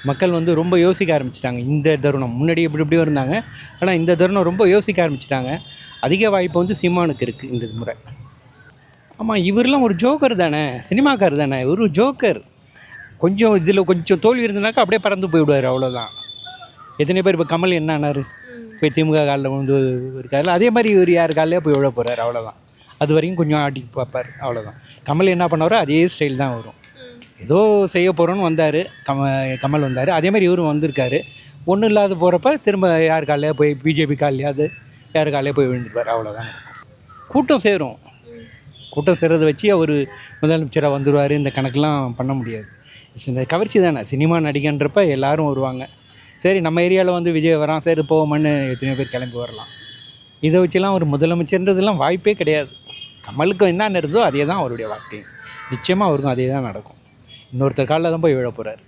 மக்கள் வந்து ரொம்ப யோசிக்க ஆரம்பிச்சிட்டாங்க. இந்த தருணம் முன்னாடி எப்படி எப்படியோ இருந்தாங்க. ஆனால் இந்த தருணம் ரொம்ப யோசிக்க ஆரம்பிச்சிட்டாங்க. அதிக வாய்ப்பு வந்து சீமானுக்கு இருக்குது இந்த முறை. ஆமாம், இவரெலாம் ஒரு ஜோக்கர் தானே, சினிமாக்கார் தானே, ஒரு ஜோக்கர். கொஞ்சம் இதில் கொஞ்சம் தோல்வி இருந்தனாக்கா அப்படியே பறந்து போய்விடுவார், அவ்வளோதான். எத்தனை பேர் இப்போ கமல் என்ன ஆனார், போய் திமுக காலில் வந்து இருக்காரு, அதே மாதிரி இவர் யார் காலையே போய் விழ போகிறார், அவ்வளோதான். அது வரைக்கும் கொஞ்சம் ஆட்டி பார்ப்பார், அவ்வளோதான். கமல் என்ன பண்ணாரோ அதே ஸ்டைல் தான் வரும். ஏதோ செய்ய போகிறோன்னு வந்தார், கமல் வந்தார், அதே மாதிரி இவரும் வந்திருக்காரு. ஒன்றும் இல்லாத போகிறப்ப திரும்ப யார் காலையே போய் பிஜேபி காலையாவது யார் காலையே போய் விழுந்துருப்பார், அவ்வளோதான். கூட்டம் சேரும், கூட்டம் சேர்றதை வச்சு அவர் முதலமைச்சராக வந்துடுவார், இந்த கணக்கெலாம் பண்ண முடியாது. இந்த கவர்ச்சி தானே, சினிமா நடிகன்றப்ப எல்லோரும் வருவாங்க. சரி, நம்ம ஏரியாவில் வந்து விஜய் வரான், சரி போவோம்னு எத்தனையோ பேர் கிளம்பி வரலாம். இதை வச்சுலாம் ஒரு முதலமைச்சர்ன்றதுலாம் வாய்ப்பே கிடையாது. கமலுக்கு என்ன இருந்ததோ அதே தான் அவருடைய வாழ்க்கை. நிச்சயமாக அவருக்கும் அதே தான் நடக்கும். இன்னொருத்தர் காலில் தான் போய் விழ போகிறார்.